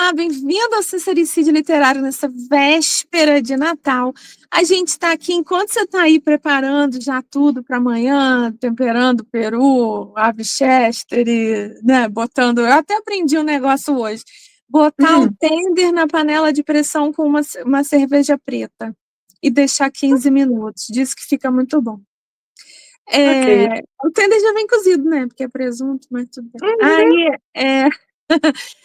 Olá, bem-vindo ao Sincericídio Literário nessa véspera de Natal. A gente está aqui, enquanto você está aí preparando já tudo para amanhã, temperando peru, ave chester, e, né, botando... Eu até aprendi um negócio hoje. Botar o tender na panela de pressão com uma cerveja preta e deixar 15 minutos. Diz que fica muito bom. Ok. O tender já vem cozido, né? Porque é presunto, mas tudo bem. Uhum. Aí,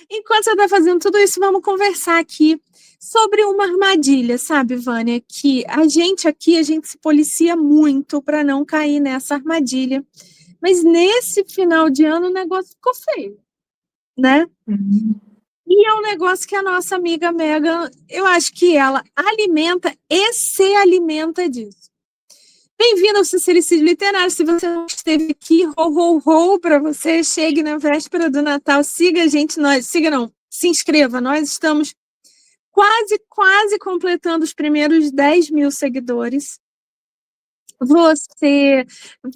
enquanto você está fazendo tudo isso, vamos conversar aqui sobre uma armadilha, sabe, Vânia? Que a gente aqui, a gente se policia muito para não cair nessa armadilha. Mas nesse final de ano o negócio ficou feio, né? Uhum. E é um negócio que a nossa amiga Megan, eu acho que ela alimenta e se alimenta disso. Bem-vindo ao Sincericídio Literário. Se você não esteve aqui, ho, para você, chegue na véspera do Natal, siga a gente, se inscreva. Nós estamos quase completando os primeiros 10 mil seguidores. Você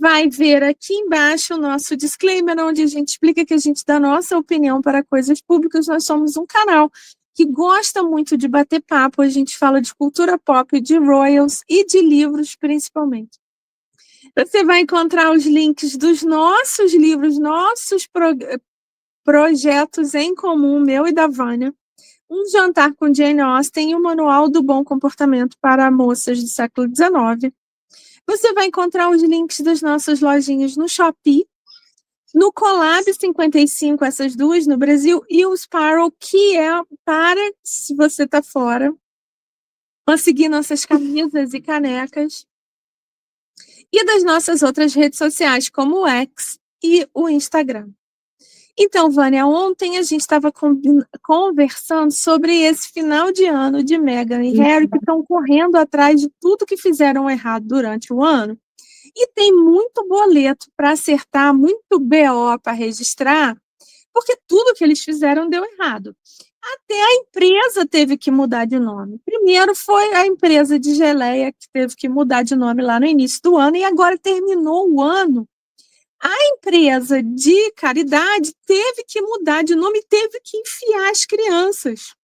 vai ver aqui embaixo o nosso disclaimer, onde a gente explica que a gente dá nossa opinião para coisas públicas. Nós somos um canal que gosta muito de bater papo. A gente fala de cultura pop, de royals e de livros, principalmente. Você vai encontrar os links dos nossos livros, nossos projetos em comum, meu e da Vânia. Um jantar com Jane Austen e o Manual do Bom Comportamento para Moças do século XIX. Você vai encontrar os links das nossas lojinhas no Shopee, no Collab 55, essas duas no Brasil, e o Sparrow, que é para, se você está fora, conseguir nossas camisas e canecas. E das nossas outras redes sociais, como o X e o Instagram. Então, Vânia, ontem a gente estava conversando sobre esse final de ano de Meghan e Harry, que estão correndo atrás de tudo que fizeram errado durante o ano, e tem muito boleto para acertar, muito BO para registrar, porque tudo que eles fizeram deu errado. Até a empresa teve que mudar de nome. Primeiro foi a empresa de geleia que teve que mudar de nome lá no início do ano, e agora terminou o ano. A empresa de caridade teve que mudar de nome, teve que enfiar as crianças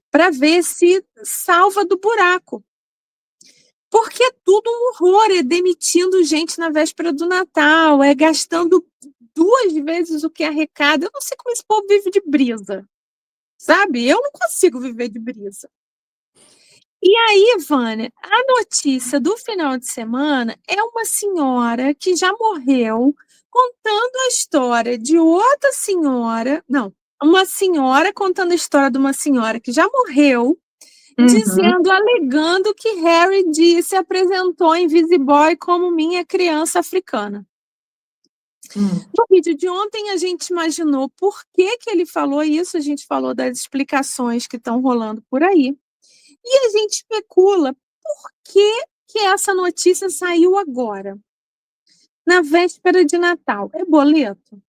para ver se salva do buraco. Porque é tudo um horror, é demitindo gente na véspera do Natal, é gastando 2 vezes o que arrecada. Eu não sei como esse povo vive de brisa, sabe? Eu não consigo viver de brisa. E aí, Vânia, a notícia do final de semana é uma senhora que já morreu contando a história de outra senhora, não, uma senhora contando a história de uma senhora que já morreu, dizendo, alegando que Harry se apresentou em Busy Boy como minha criança africana. No vídeo de ontem a gente imaginou por que ele falou isso, a gente falou das explicações que estão rolando por aí. E a gente especula por que essa notícia saiu agora, na véspera de Natal. É boleto?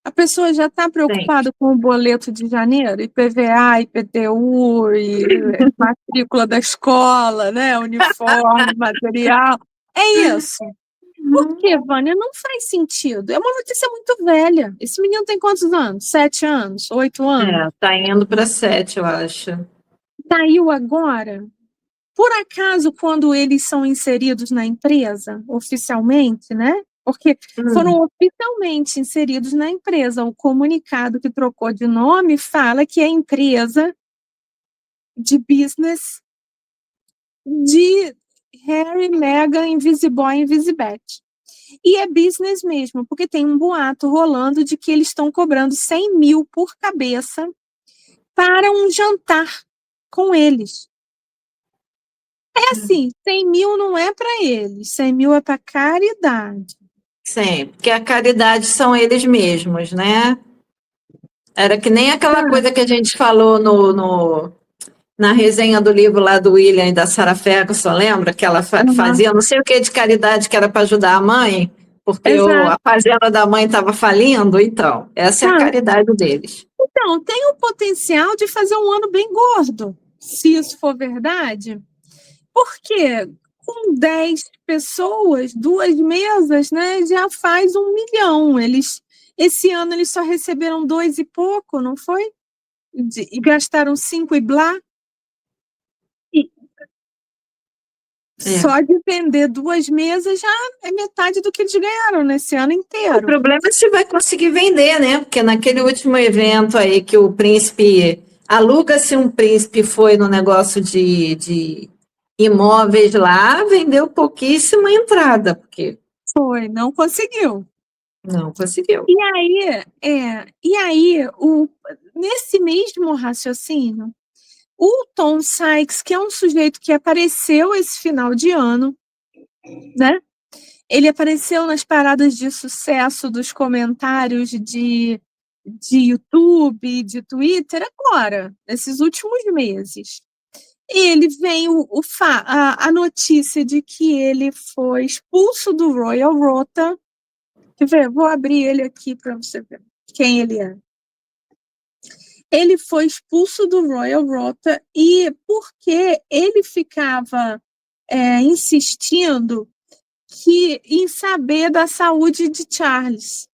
A pessoa já está preocupada com o boleto de janeiro, IPVA, IPTU, e matrícula da escola, né? Uniforme, material. É isso. Por que, Vânia? Não faz sentido. É uma notícia muito velha. Esse menino tem quantos anos? 7 anos? 8 anos? Tá indo para 7, eu acho. Saiu agora? Por acaso, quando eles são inseridos na empresa, oficialmente, né? Porque foram oficialmente inseridos na empresa. O comunicado que trocou de nome fala que é empresa de business de Harry, Meghan, Invisiboy e Invisibet. E é business mesmo, porque tem um boato rolando de que eles estão cobrando 100 mil por cabeça para um jantar com eles. É assim, 100 mil não é para eles, 100 mil é para caridade. Sim, porque a caridade são eles mesmos, né? Era que nem aquela coisa que a gente falou na resenha do livro lá do William e da Sarah Ferguson, lembra? Que ela fazia não sei o que de caridade que era para ajudar a mãe, porque Exato. a fazenda da mãe estava falindo. Então, essa é a caridade deles. Então, tem o potencial de fazer um ano bem gordo, se isso for verdade. Porque com 10 pessoas, 2 mesas, né, já faz 1 milhão. Eles Esse ano eles só receberam 2 e pouco, não foi? E gastaram 5 e blá. E só de vender 2 mesas já é metade do que eles ganharam nesse ano O inteiro. problema é se vai conseguir vender, né? Porque naquele último evento aí que o príncipe aluga-se um príncipe foi no negócio de imóveis lá, vendeu pouquíssima entrada, porque Foi, não conseguiu. não conseguiu. E aí, nesse mesmo raciocínio, o Tom Sykes, que é um sujeito que apareceu esse final de ano, né? Ele apareceu nas paradas de sucesso dos comentários de YouTube, de Twitter, agora, nesses últimos meses. Ele vem a notícia de que ele foi expulso do Royal Rota. Quer ver? Vou abrir ele aqui para você ver quem ele é. Ele foi expulso do Royal Rota e porque ele ficava insistindo em saber da saúde de Charles.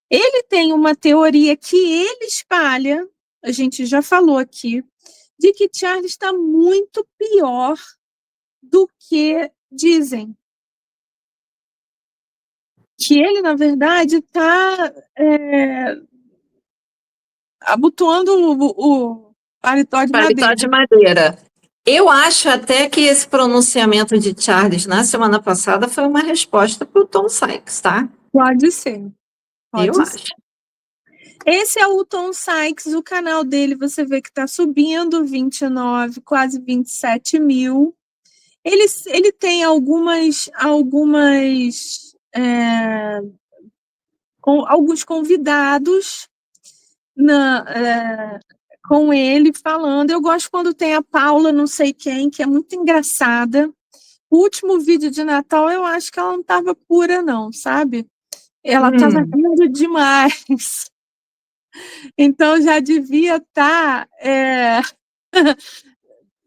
Ele tem uma teoria que ele espalha, a gente já falou aqui, de que Charles está muito pior do que dizem. Que ele, na verdade, está abotoando o paletó de Paletó madeira. de madeira. Eu acho até que esse pronunciamento de Charles na semana passada foi uma resposta para o Tom Sykes, tá? Pode ser. Eu Ser. acho. Esse é o Tom Sykes, o canal dele você vê que está subindo 29, quase 27 mil. Ele tem alguns convidados com ele falando. Eu gosto quando tem a Paula, não sei quem, que é muito engraçada. O último vídeo de Natal, eu acho que ela não estava pura, não, sabe? Ela estava rindo demais. Então já devia estar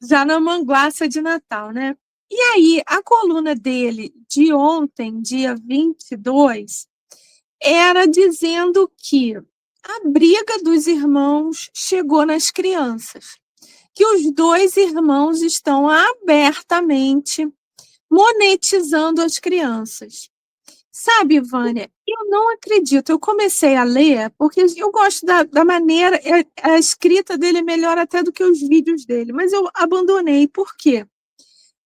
já na manguaça de Natal, né? E aí, a coluna dele de ontem, dia 22, era dizendo que a briga dos irmãos chegou nas crianças, que os 2 irmãos estão abertamente monetizando as crianças. Sabe, Vânia, eu não acredito. Eu comecei a ler porque eu gosto da maneira, a escrita dele é melhor até do que os vídeos dele, mas eu abandonei. Por quê?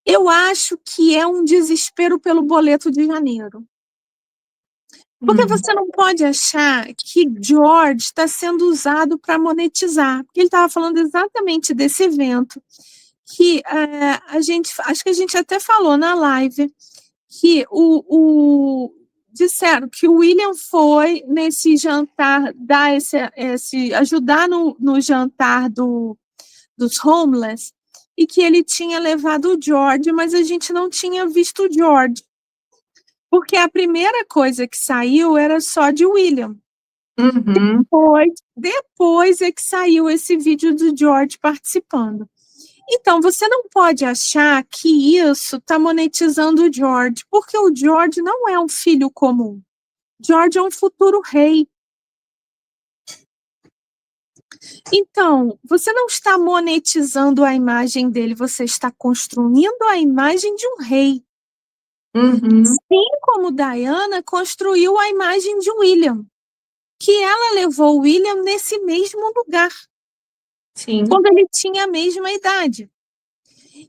Eu acho que é um desespero pelo boleto de janeiro. Porque você não pode achar que George está sendo usado para monetizar. Porque ele estava falando exatamente desse evento que acho que a gente até falou na live que disseram que o William foi nesse jantar dar ajudar no jantar dos homeless e que ele tinha levado o George, mas a gente não tinha visto o George. Porque a primeira coisa que saiu era só de William. Depois é que saiu esse vídeo do George participando. Então, você não pode achar que isso está monetizando o George, porque o George não é um filho comum. George é um futuro rei. Então, você não está monetizando a imagem dele, você está construindo a imagem de um rei. Assim como Diana construiu a imagem de William, que ela levou William nesse mesmo lugar, quando ele tinha a mesma idade.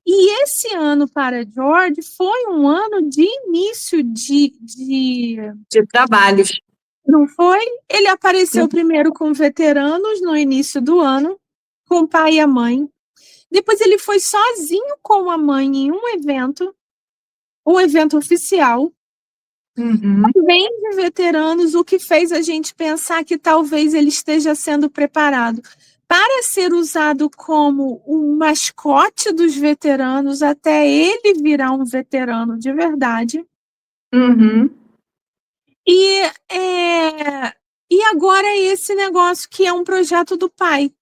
E esse ano para George foi um ano de início de trabalhos. Não foi? Ele apareceu primeiro com veteranos no início do ano, com o pai e a mãe. Depois ele foi sozinho com a mãe em um evento oficial, também de veteranos, o que fez a gente pensar que talvez ele esteja sendo preparado para ser usado como um mascote dos veteranos até ele virar um veterano de verdade. E agora é esse negócio que é um projeto do pai.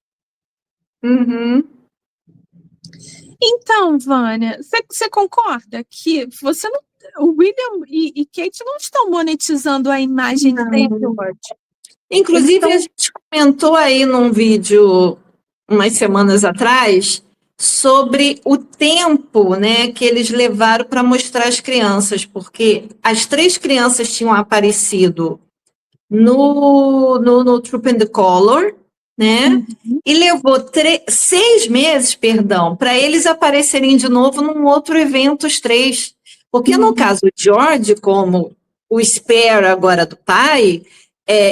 Então, Vânia, você concorda que você não... o William e Kate não estão monetizando a imagem Não. de Edward. Inclusive, a gente comentou aí num vídeo umas semanas atrás sobre o tempo, né, que eles levaram para mostrar as crianças, porque as 3 crianças tinham aparecido no Troop and the Color, né? Uhum. E levou 6 meses, perdão, para eles aparecerem de novo num outro evento, os 3. Porque no caso do George, como o spare agora do pai,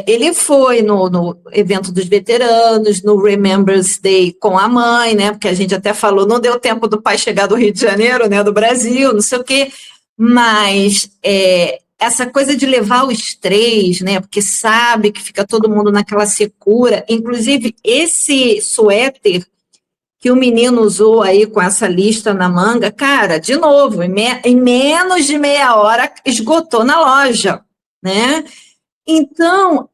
ele foi no evento dos veteranos, no Remembrance Day com a mãe, né? Porque a gente até falou, não deu tempo do pai chegar do Rio de Janeiro, né? Do Brasil, não sei o quê. Mas essa coisa de levar os 3, né? Porque sabe que fica todo mundo naquela secura. Inclusive, esse suéter que o menino usou aí com essa lista na manga, cara, de novo, em menos de meia hora esgotou na loja, né? Então,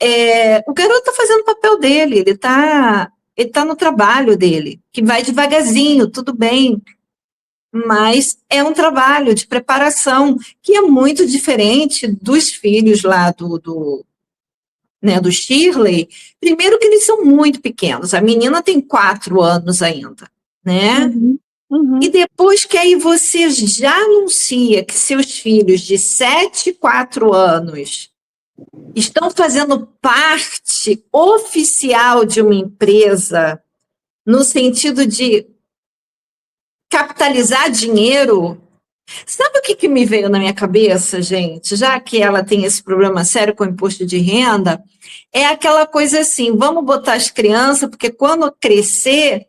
o garoto está fazendo o papel dele, ele tá no trabalho dele, que vai devagarzinho, tudo bem, mas é um trabalho de preparação que é muito diferente dos filhos lá do Shirley. Primeiro que eles são muito pequenos, a menina tem 4 anos ainda, né? Uhum. Uhum. E depois que aí você já anuncia que seus filhos de 7 e 4 anos estão fazendo parte oficial de uma empresa, no sentido de capitalizar dinheiro. Sabe o que me veio na minha cabeça, gente? Já que ela tem esse problema sério com o imposto de renda, é aquela coisa assim: vamos botar as crianças, porque quando crescer,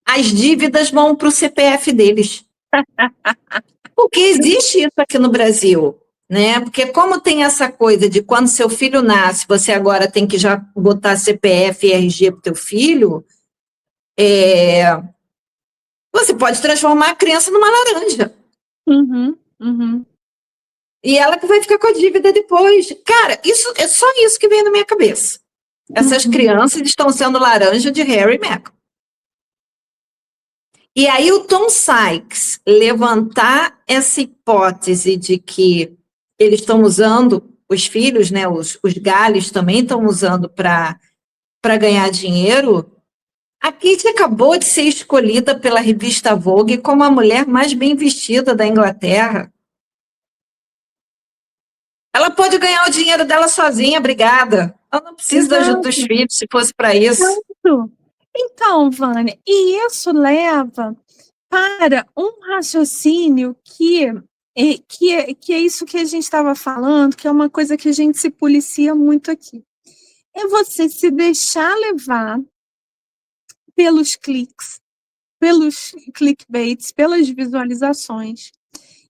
as dívidas vão para o CPF deles. Porque existe isso aqui no Brasil, né? Porque como tem essa coisa de quando seu filho nasce, você agora tem que já botar CPF e RG para o teu filho, você pode transformar a criança numa laranja. Uhum. Uhum. E ela que vai ficar com a dívida depois. Cara, isso é só isso que vem na minha cabeça. Essas crianças estão sendo laranja de Harry e Meghan. E aí o Tom Sykes levantar essa hipótese de que eles estão usando, os filhos, né, os galhos também estão usando para ganhar dinheiro. A Kate acabou de ser escolhida pela revista Vogue como a mulher mais bem vestida da Inglaterra. Ela pode ganhar o dinheiro dela sozinha, obrigada. Ela não precisa da ajuda dos filhos, se fosse para isso. Então, Vânia, e isso leva para um raciocínio que é isso que a gente estava falando, que é uma coisa que a gente se policia muito aqui. É você se deixar levar pelos cliques, pelos clickbaits, pelas visualizações,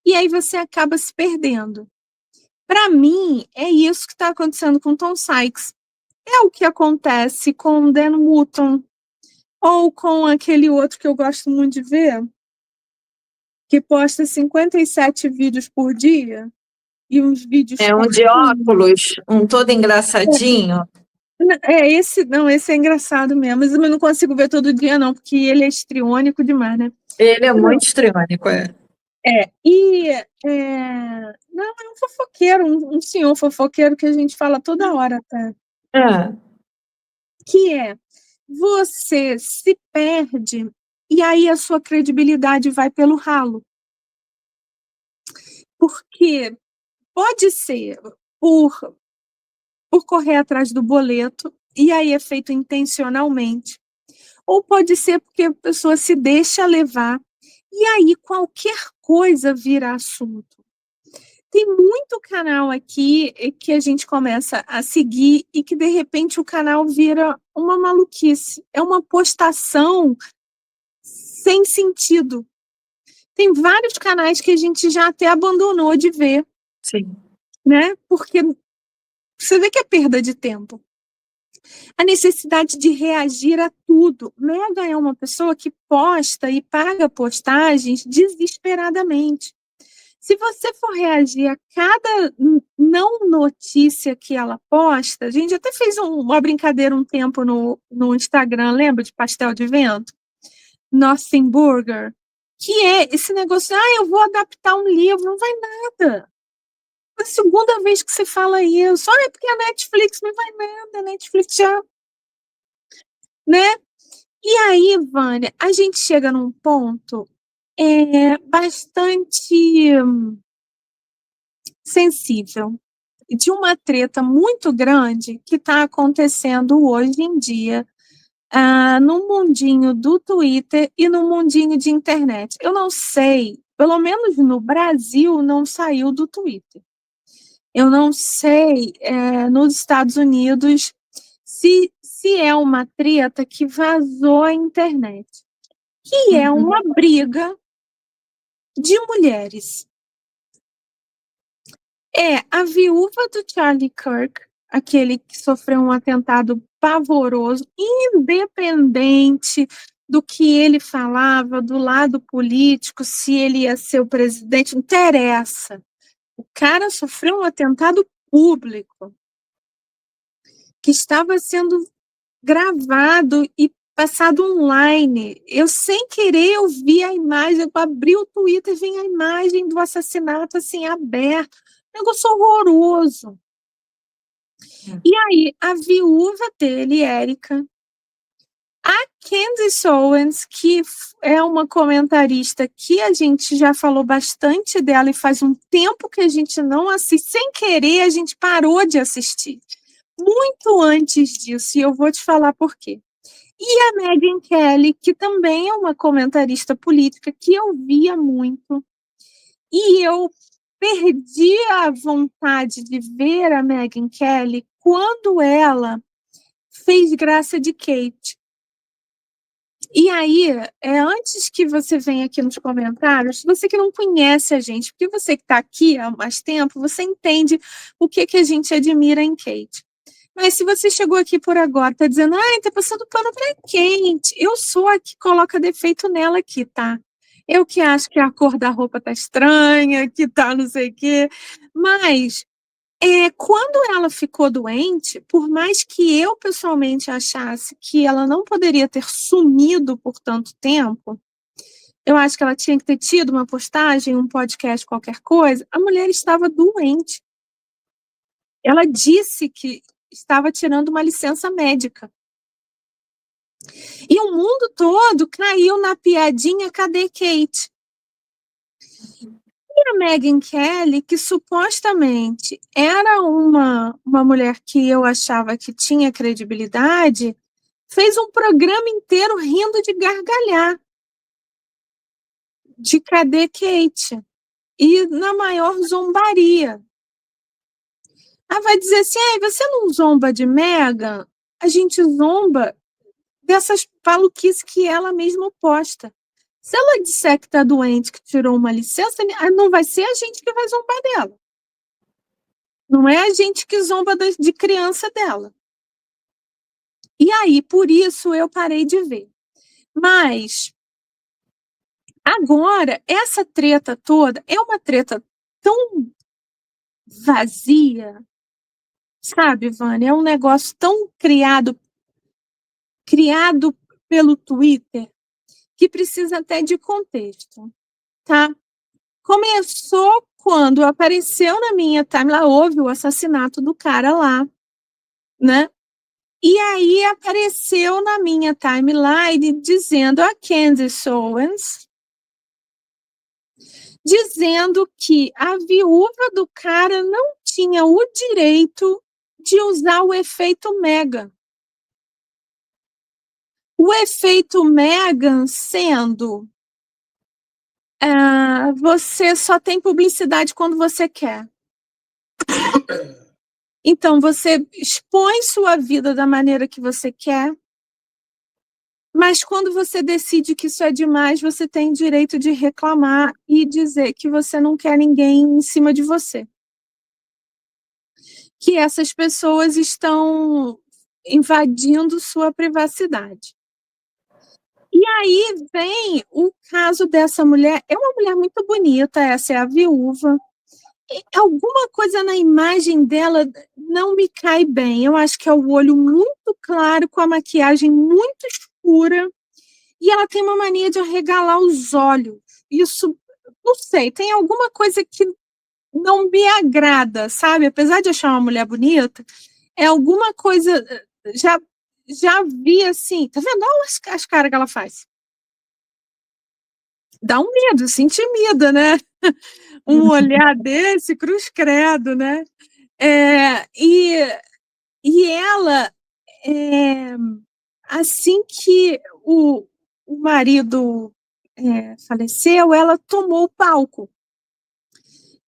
e aí você acaba se perdendo. Para mim, é isso que está acontecendo com Tom Sykes. É o que acontece com Dan Wootton, ou com aquele outro que eu gosto muito de ver, que posta 57 vídeos por dia, e uns vídeos Um de óculos, um todo engraçadinho. Esse é engraçado mesmo, mas eu não consigo ver todo dia, não, porque ele é histriônico demais, né? Ele é muito histriônico, é. Não, é um fofoqueiro, um senhor fofoqueiro que a gente fala toda hora, tá? Que você se perde e aí a sua credibilidade vai pelo ralo. Porque pode ser por correr atrás do boleto, e aí é feito intencionalmente. Ou pode ser porque a pessoa se deixa levar, e aí qualquer coisa vira assunto. Tem muito canal aqui que a gente começa a seguir e que, de repente, o canal vira uma maluquice. É uma postação sem sentido. Tem vários canais que a gente já até abandonou de ver. Sim. Né? Porque você vê que é perda de tempo. A necessidade de reagir a tudo. Meghan é uma pessoa que posta e paga postagens desesperadamente. Se você for reagir a cada não notícia que ela posta, a gente até fez uma brincadeira um tempo no Instagram, lembra de pastel de vento? Nothing Burger. Que é esse negócio, eu vou adaptar um livro, não vai nada. a segunda vez que você fala isso. Olha, porque a Netflix não vai nada, a Netflix já, né? E aí, Vânia, a gente chega num ponto bastante sensível de uma treta muito grande que está acontecendo hoje em dia no mundinho do Twitter e no mundinho de internet. Eu não sei, pelo menos no Brasil, não saiu do Twitter. Eu não sei nos Estados Unidos se é uma treta que vazou à internet, que é uma briga de mulheres. É a viúva do Charlie Kirk, aquele que sofreu um atentado pavoroso, independente do que ele falava, do lado político, se ele ia ser o presidente, não interessa. O cara sofreu um atentado público que estava sendo gravado e passado online. Eu, sem querer, eu vi a imagem, eu abri o Twitter e vi a imagem do assassinato assim, aberto. Negócio horroroso. E aí, a viúva dele, Érica, a Candace Owens, que é uma comentarista que a gente já falou bastante dela e faz um tempo que a gente não assiste, sem querer a gente parou de assistir. Muito antes disso, e eu vou te falar por quê. E a Megyn Kelly, que também é uma comentarista política que eu via muito, e eu perdi a vontade de ver a Megyn Kelly quando ela fez graça de Kate. E aí, antes que você venha aqui nos comentários, você que não conhece a gente, porque você que está aqui há mais tempo, você entende o que a gente admira em Kate. Mas se você chegou aqui por agora, está dizendo, tá passando pano para Kate, eu sou a que coloca defeito nela aqui, tá? Eu que acho que a cor da roupa tá estranha, que tá não sei o quê. Mas quando ela ficou doente, por mais que eu pessoalmente achasse que ela não poderia ter sumido por tanto tempo, eu acho que ela tinha que ter tido uma postagem, um podcast, qualquer coisa, a mulher estava doente. Ela disse que estava tirando uma licença médica. E o mundo todo caiu na piadinha, cadê Kate? E a Megyn Kelly, que supostamente era uma mulher que eu achava que tinha credibilidade, fez um programa inteiro rindo de gargalhar. De cadê Kate? E na maior zombaria. Vai dizer assim, você não zomba de Meghan? A gente zomba dessas maluquices que ela mesma posta. Se ela disser que está doente, que tirou uma licença, não vai ser a gente que vai zombar dela. Não é a gente que zomba de criança dela. E aí, por isso, eu parei de ver. Mas, agora, essa treta toda é uma treta tão vazia, sabe, Vânia? É um negócio tão criado pelo Twitter, que precisa até de contexto, tá? Começou quando apareceu na minha timeline, houve o assassinato do cara lá, né? E aí apareceu na minha timeline dizendo a Candace Owens, dizendo que a viúva do cara não tinha o direito de usar o efeito Meghan. O efeito Meghan sendo você só tem publicidade quando você quer. Então, você expõe sua vida da maneira que você quer, mas quando você decide que isso é demais, você tem direito de reclamar e dizer que você não quer ninguém em cima de você. Que essas pessoas estão invadindo sua privacidade. E aí vem o caso dessa mulher. É uma mulher muito bonita, essa é a viúva. Alguma coisa na imagem dela não me cai bem. Eu acho que é o olho muito claro, com a maquiagem muito escura, e ela tem uma mania de arregalar os olhos. Isso, não sei, tem alguma coisa que não me agrada, sabe? Apesar de achar uma mulher bonita, é alguma coisa. Já, já vi assim, tá vendo? Olha as caras que ela faz. Dá um medo, se intimida, né? Um olhar desse, cruz credo, né? E ela, é, assim que o marido faleceu, ela tomou o palco.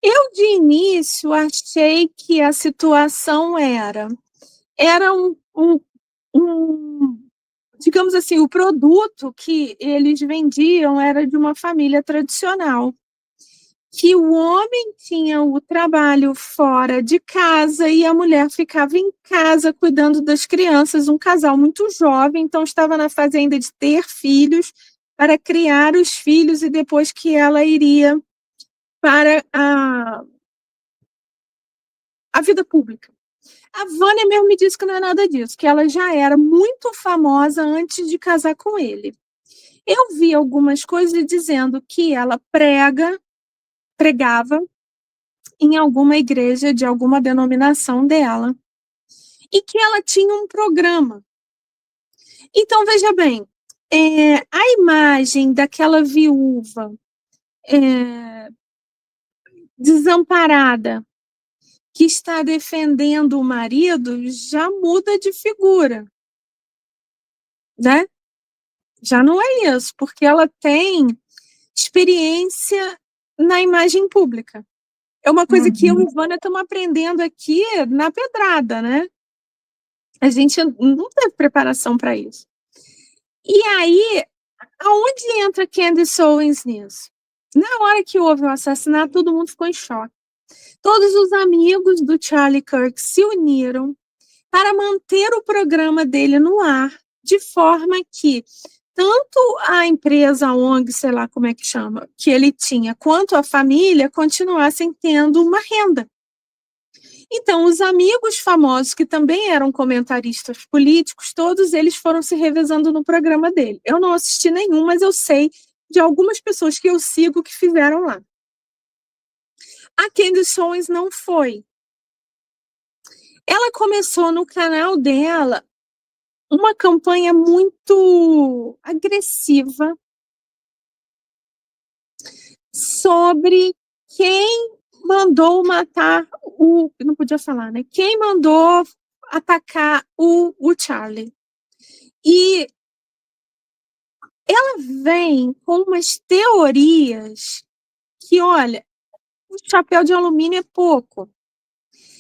Eu, de início, achei que a situação era digamos assim, o produto que eles vendiam era de uma família tradicional, que o homem tinha o trabalho fora de casa e a mulher ficava em casa cuidando das crianças, um casal muito jovem, então estava na fase ainda de ter filhos, para criar os filhos e depois que ela iria para a vida pública. A Vânia mesmo me disse que não é nada disso, que ela já era muito famosa antes de casar com ele. Eu vi algumas coisas dizendo que ela pregava em alguma igreja de alguma denominação dela e que ela tinha um programa. Então, veja bem, a imagem daquela viúva desamparada que está defendendo o marido já muda de figura, né? Já não é isso, porque ela tem experiência na imagem pública. É uma coisa que eu e Ivana estamos aprendendo aqui na pedrada, né? A gente não teve preparação para isso. E aí, aonde entra Candace Owens nisso? Na hora que houve o assassinato, todo mundo ficou em choque. Todos os amigos do Charlie Kirk se uniram para manter o programa dele no ar, de forma que tanto a empresa, a ONG, sei lá como é que chama, que ele tinha, quanto a família continuassem tendo uma renda. Então, os amigos famosos, que também eram comentaristas políticos, todos eles foram se revezando no programa dele. Eu não assisti nenhum, mas eu sei de algumas pessoas que eu sigo que fizeram lá. A Candace Owens não foi. Ela começou no canal dela uma campanha muito agressiva sobre quem mandou matar não podia falar, né? Quem mandou atacar o Charlie. E ela vem com umas teorias que, olha, o chapéu de alumínio é pouco.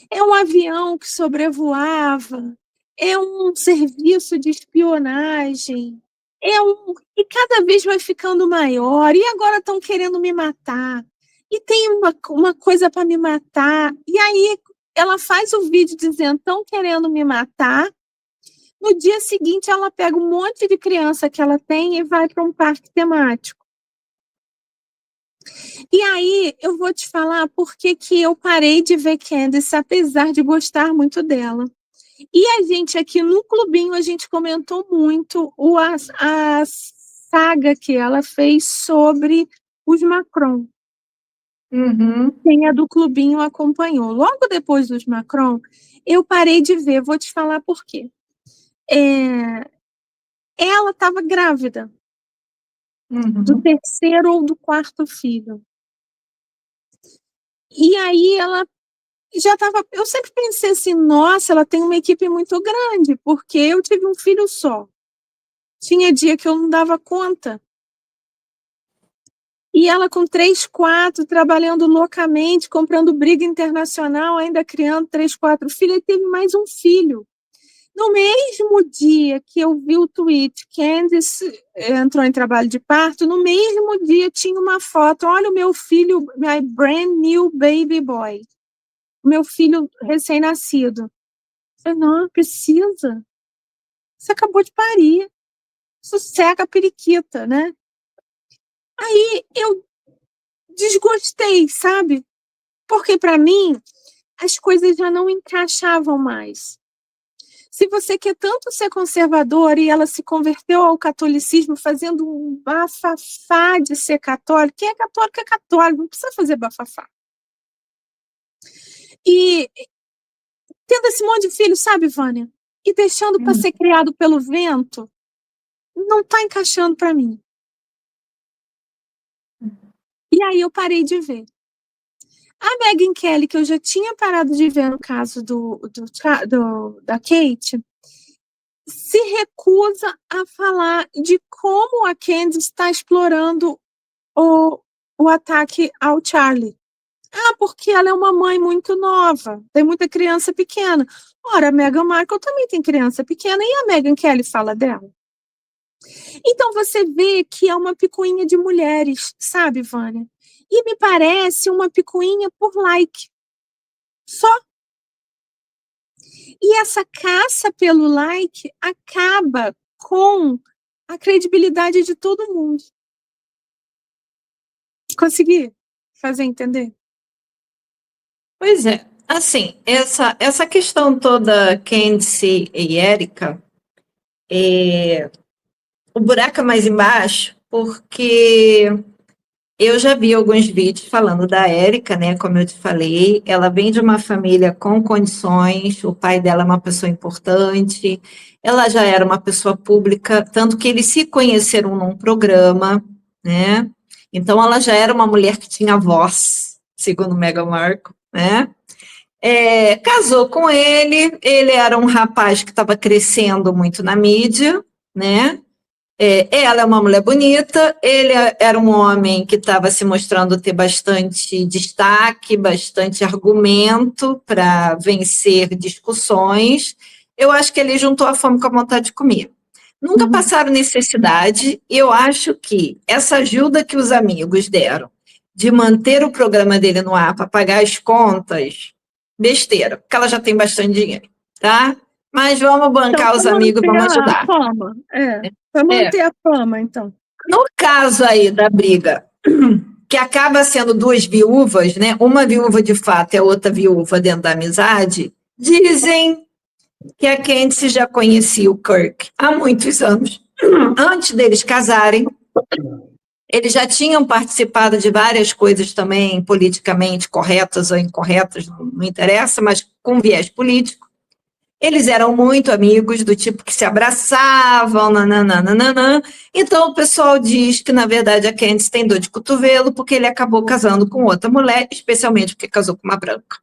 É um avião que sobrevoava, é um serviço de espionagem, e cada vez vai ficando maior, e agora estão querendo me matar, e tem uma coisa para me matar, e aí ela faz o vídeo dizendo, estão querendo me matar, no dia seguinte ela pega um monte de criança que ela tem e vai para um parque temático. E aí eu vou te falar por que eu parei de ver Candace, apesar de gostar muito dela. E a gente aqui no clubinho, a gente comentou muito a saga que ela fez sobre os Macron. Quem é do clubinho acompanhou. Logo depois dos Macron, eu parei de ver, vou te falar por quê. Ela estava grávida do terceiro ou do quarto filho. E aí ela já estava. Eu sempre pensei assim, nossa, ela tem uma equipe muito grande, porque eu tive um filho só. Tinha dia que eu não dava conta. E ela com 3, 4, trabalhando loucamente, comprando briga internacional, ainda criando 3, 4 filhos, e teve mais um filho. No mesmo dia que eu vi o tweet, Candace entrou em trabalho de parto, no mesmo dia tinha uma foto, olha o meu filho, my brand new baby boy. Meu filho recém-nascido. Eu não, precisa. Você acabou de parir. Sossega a periquita, né? Aí eu desgostei, sabe? Porque para mim as coisas já não encaixavam mais. Se você quer tanto ser conservador e ela se converteu ao catolicismo fazendo um bafafá de ser católico, quem é católico, não precisa fazer bafafá. E tendo esse monte de filho, sabe, Vânia? E deixando para ser criado pelo vento, não está encaixando para mim. E aí eu parei de ver. A Megyn Kelly, que eu já tinha parado de ver no caso da Kate, se recusa a falar de como a Candice está explorando o ataque ao Charlie. Porque ela é uma mãe muito nova, tem muita criança pequena. Ora, a Meghan Markle também tem criança pequena e a Megyn Kelly fala dela. Então você vê que é uma picuinha de mulheres, sabe, Vânia? E me parece uma picuinha por like. Só. E essa caça pelo like acaba com a credibilidade de todo mundo. Consegui fazer entender? Pois é, assim, essa questão toda, Candice e Érica, o buraco é mais embaixo, porque eu já vi alguns vídeos falando da Érica, né? Como eu te falei, ela vem de uma família com condições, o pai dela é uma pessoa importante, ela já era uma pessoa pública, tanto que eles se conheceram num programa, né? Então ela já era uma mulher que tinha voz, segundo Meghan Markle, né? Casou com ele era um rapaz que estava crescendo muito na mídia, né? Ela é uma mulher bonita, ele era um homem que estava se mostrando ter bastante destaque, bastante argumento para vencer discussões. Eu acho que ele juntou a fome com a vontade de comer. Nunca passaram necessidade, e eu acho que essa ajuda que os amigos deram de manter o programa dele no ar para pagar as contas, besteira, porque ela já tem bastante dinheiro, tá? Mas vamos bancar então, os amigos, vamos ajudar. Fama. Para manter a fama, então. No caso aí da briga, que acaba sendo duas viúvas, né? Uma viúva de fato e a outra viúva dentro da amizade, dizem que a Candice já conhecia o Kirk há muitos anos. Antes deles casarem, eles já tinham participado de várias coisas também politicamente corretas ou incorretas, não interessa, mas com viés político. Eles eram muito amigos, do tipo que se abraçavam, nananana. Então, o pessoal diz que, na verdade, a Candice tem dor de cotovelo porque ele acabou casando com outra mulher, especialmente porque casou com uma branca.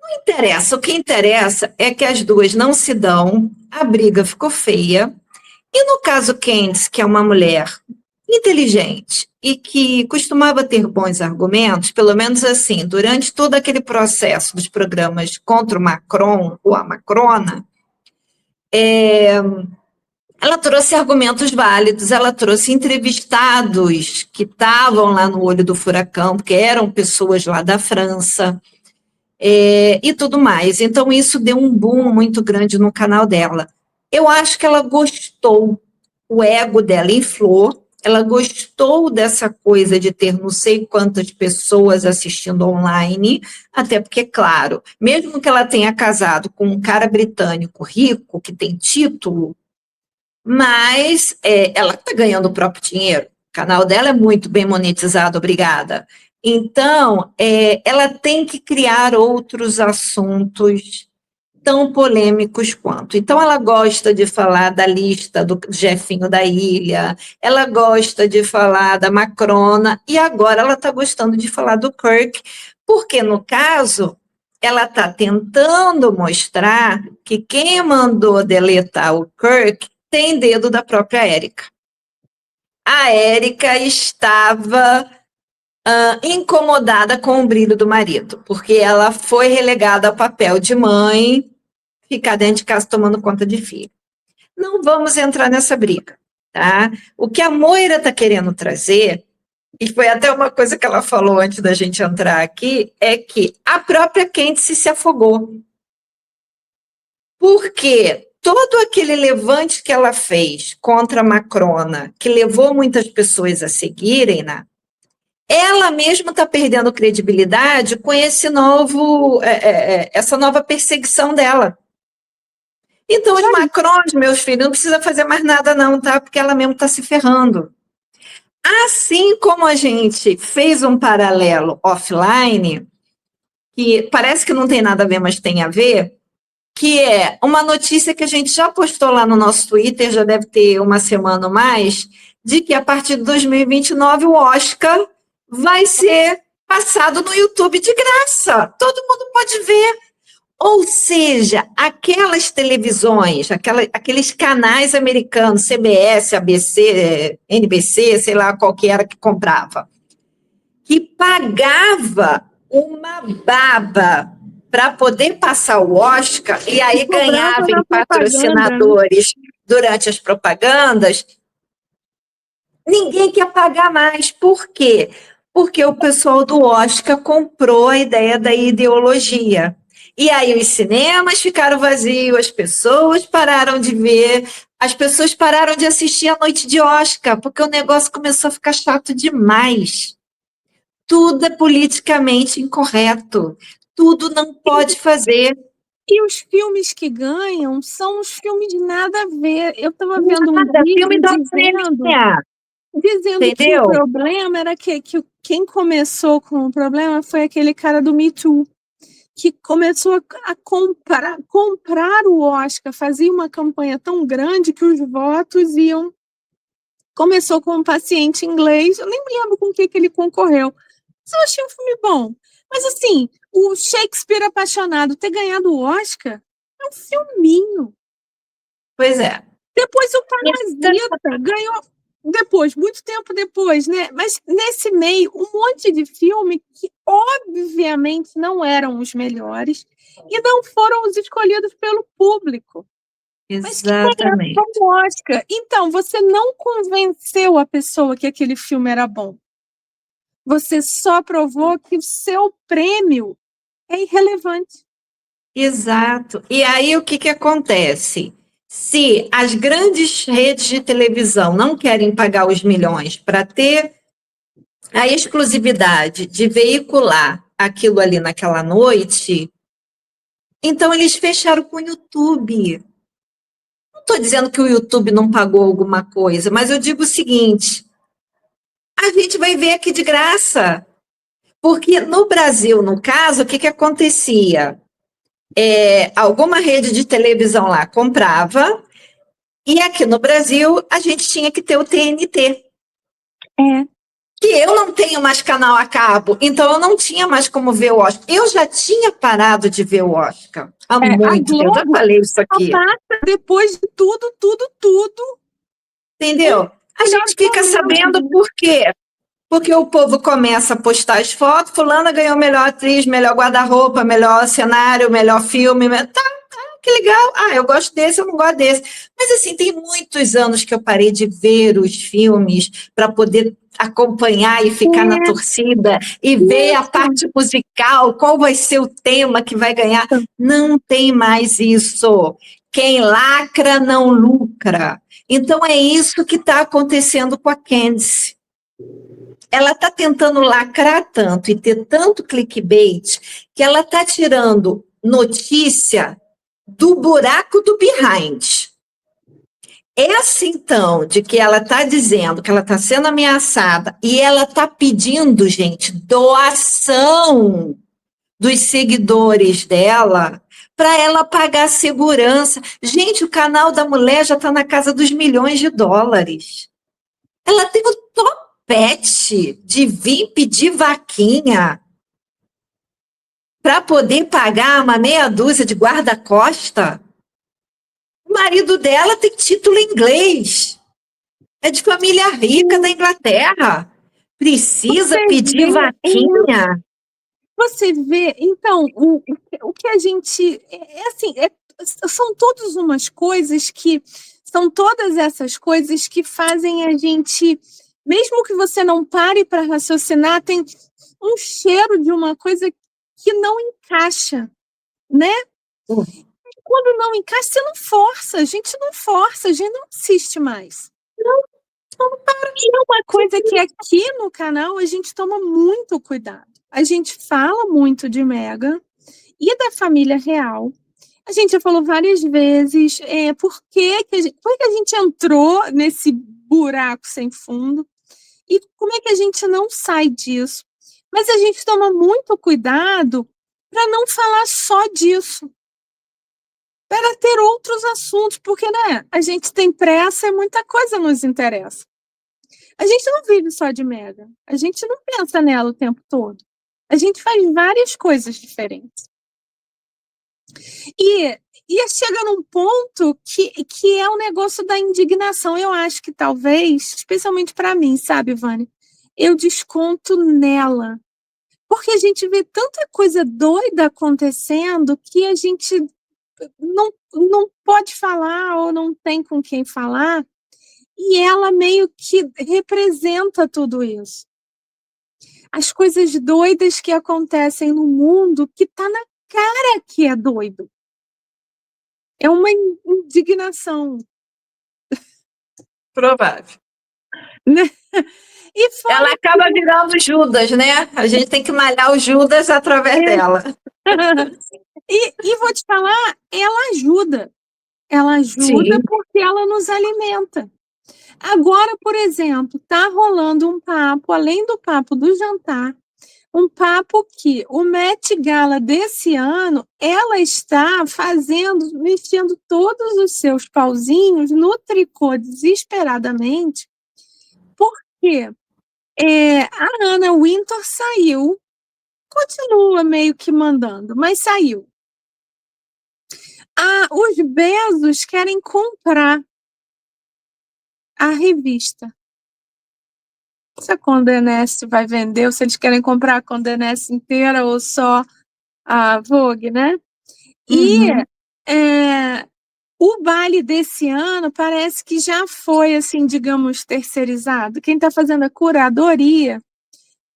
Não interessa. O que interessa é que as duas não se dão, a briga ficou feia. E no caso Candice, que é uma mulher inteligente e que costumava ter bons argumentos, pelo menos assim, durante todo aquele processo dos programas contra o Macron ou a Macrona, ela trouxe argumentos válidos, ela trouxe entrevistados que estavam lá no olho do furacão, porque eram pessoas lá da França, e tudo mais. Então, isso deu um boom muito grande no canal dela. Eu acho que ela gostou, o ego dela inflou, ela gostou dessa coisa de ter não sei quantas pessoas assistindo online, até porque, claro, mesmo que ela tenha casado com um cara britânico rico, que tem título, mas ela está ganhando o próprio dinheiro. O canal dela é muito bem monetizado, obrigada. Então, ela tem que criar outros assuntos tão polêmicos quanto. Então, ela gosta de falar da lista do Jefinho da Ilha, ela gosta de falar da Macrona, e agora ela está gostando de falar do Kirk, porque, no caso, ela está tentando mostrar que quem mandou deletar o Kirk tem dedo da própria Érica. A Érica estava incomodada com o brilho do marido, porque ela foi relegada ao papel de mãe, ficar dentro de casa tomando conta de filho. Não vamos entrar nessa briga, tá? O que a Moira está querendo trazer, e foi até uma coisa que ela falou antes da gente entrar aqui, é que a própria Candice se afogou. Porque todo aquele levante que ela fez contra a Macrona, que levou muitas pessoas a seguirem-na, ela mesma está perdendo credibilidade com esse essa nova perseguição dela. Então, os Macrons, meus filhos, não precisa fazer mais nada não, tá? Porque ela mesmo está se ferrando. Assim como a gente fez um paralelo offline, que parece que não tem nada a ver, mas tem a ver, que é uma notícia que a gente já postou lá no nosso Twitter, já deve ter uma semana ou mais, de que a partir de 2029 o Oscar vai ser passado no YouTube de graça. Todo mundo pode ver. Ou seja, aquelas televisões, aqueles canais americanos, CBS, ABC, NBC, sei lá qual que era que comprava, que pagava uma baba para poder passar o Oscar e aí ganhava em patrocinadores durante as propagandas, ninguém quer pagar mais. Por quê? Porque o pessoal do Oscar comprou a ideia da ideologia. E aí os cinemas ficaram vazios, as pessoas pararam de ver, as pessoas pararam de assistir a noite de Oscar, porque o negócio começou a ficar chato demais. Tudo é politicamente incorreto. Tudo não pode fazer. E os filmes que ganham são os filmes de nada a ver. Eu estava vendo um vídeo filme da dizendo que o problema era que quem começou com o problema foi aquele cara do Me Too, que começou a comprar o Oscar, fazia uma campanha tão grande que os votos iam... Começou com um paciente inglês, eu nem me lembro com o que ele concorreu. Mas eu achei um filme bom. Mas, assim, o Shakespeare Apaixonado ter ganhado o Oscar é um filminho. Pois é. Depois o Parasita ganhou, depois, muito tempo depois, né? Mas nesse meio, um monte de filme que, obviamente, não eram os melhores e não foram os escolhidos pelo público. Exatamente. Mas que ganharam o Oscar. Então, você não convenceu a pessoa que aquele filme era bom. Você só provou que o seu prêmio é irrelevante. Exato. E aí o que acontece? Se as grandes redes de televisão não querem pagar os milhões para ter a exclusividade de veicular aquilo ali naquela noite, então eles fecharam com o YouTube. Não estou dizendo que o YouTube não pagou alguma coisa, mas eu digo o seguinte: a gente vai ver aqui de graça. Porque no Brasil, no caso, o que acontecia? Alguma rede de televisão lá comprava, e aqui no Brasil a gente tinha que ter o TNT. Que eu não tenho mais canal a cabo, então eu não tinha mais como ver o Oscar. Eu já tinha parado de ver o Oscar há muito tempo. Eu já falei isso aqui. Depois de tudo. Entendeu? A gente fica sabendo por quê? Porque o povo começa a postar as fotos, fulana ganhou melhor atriz, melhor guarda-roupa, melhor cenário, melhor filme. Tá, que legal. Eu gosto desse, eu não gosto desse. Mas assim, tem muitos anos que eu parei de ver os filmes para poder acompanhar e ficar na torcida e ver a parte musical, qual vai ser o tema que vai ganhar. Não tem mais isso. Quem lacra não lucra. Então é isso que está acontecendo com a Candice. Ela está tentando lacrar tanto e ter tanto clickbait que ela está tirando notícia do buraco do behind. Essa, então, de que ela está dizendo que ela está sendo ameaçada e ela está pedindo, gente, doação dos seguidores dela para ela pagar segurança. Gente, o canal da mulher já está na casa dos milhões de dólares. Ela tem o topete de vir pedir vaquinha para poder pagar uma meia dúzia de guarda-costa. O marido dela tem título em inglês. É de família rica da Inglaterra. Precisa pedir vaquinha. Você vê, então, o que a gente... são todas umas coisas que... São todas essas coisas que fazem a gente... Mesmo que você não pare para raciocinar, tem um cheiro de uma coisa que não encaixa, né? Quando não encaixa, você não força. A gente não força, a gente não assiste mais. Não para. E é uma coisa que aqui no canal a gente toma muito cuidado. A gente fala muito de Meghan e da família real. A gente já falou várias vezes por que a gente entrou nesse buraco sem fundo e como é que a gente não sai disso. Mas a gente toma muito cuidado para não falar só disso, para ter outros assuntos, porque, né, a gente tem pressa e muita coisa nos interessa. A gente não vive só de Meghan, a gente não pensa nela o tempo todo. A gente faz várias coisas diferentes. E chega num ponto que é o negócio da indignação. Eu acho que talvez, especialmente para mim, sabe, Vânia, eu desconto nela. Porque a gente vê tanta coisa doida acontecendo que a gente não pode falar ou não tem com quem falar, e ela meio que representa tudo isso. As coisas doidas que acontecem no mundo que está na cara que é doido. É uma indignação. Provável. Né? E Ela acaba virando Judas, né? A gente tem que malhar o Judas através dela. E vou te falar, ela ajuda. Ela ajuda Sim. porque ela nos alimenta. Agora, por exemplo, está rolando um papo, além do papo do jantar, um papo que o Met Gala desse ano, ela está mexendo todos os seus pauzinhos no tricô desesperadamente, porque a Anna Wintour saiu, continua meio que mandando, mas saiu. Os Bezos querem comprar a revista. Se a Condé Nast vai vender, ou se eles querem comprar a Condé Nast inteira ou só a Vogue, né? E o baile desse ano parece que já foi, assim, digamos, terceirizado. Quem está fazendo a curadoria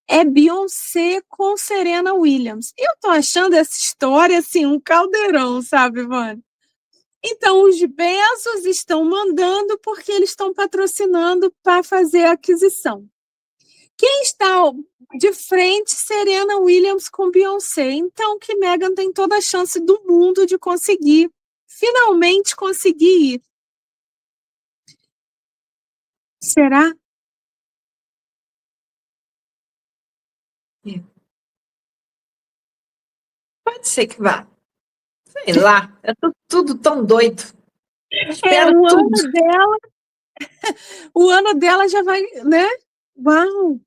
é Beyoncé com Serena Williams. Eu tô achando essa história, assim, um caldeirão, sabe, Vânia? Então, os Bezos estão mandando porque eles estão patrocinando para fazer a aquisição. Quem está de frente, Serena Williams com Beyoncé. Então, que Meghan tem toda a chance do mundo de conseguir, finalmente conseguir ir. Será? Pode ser que vá. Sei lá, é tudo tão doido. Espero O tudo. o ano dela já vai, né? Uau!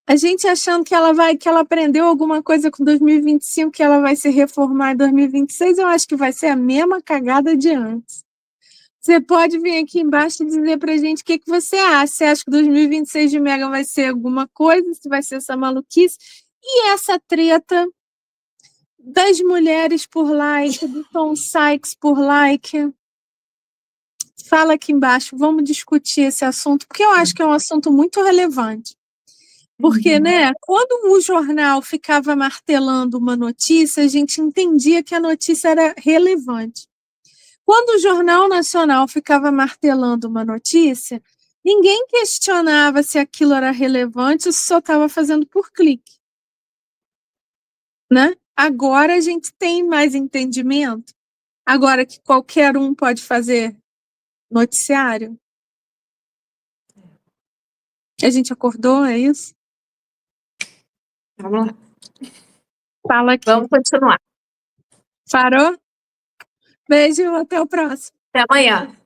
A gente achando que ela aprendeu alguma coisa com 2025, que ela vai se reformar em 2026, eu acho que vai ser a mesma cagada de antes. Você pode vir aqui embaixo e dizer pra gente o que você acha. Você acha que 2026 de Meghan vai ser alguma coisa? Se vai ser essa maluquice? E essa treta das mulheres por like, do Tom Sykes por like? Fala aqui embaixo, vamos discutir esse assunto, porque eu acho que é um assunto muito relevante. Porque, né, quando o jornal ficava martelando uma notícia, a gente entendia que a notícia era relevante. Quando o Jornal Nacional ficava martelando uma notícia, ninguém questionava se aquilo era relevante ou se só estava fazendo por clique. Né? Agora a gente tem mais entendimento. Agora que qualquer um pode fazer noticiário. A gente acordou, é isso? Vamos lá. Fala aqui. Vamos continuar. Parou? Beijo, até o próximo. Até amanhã.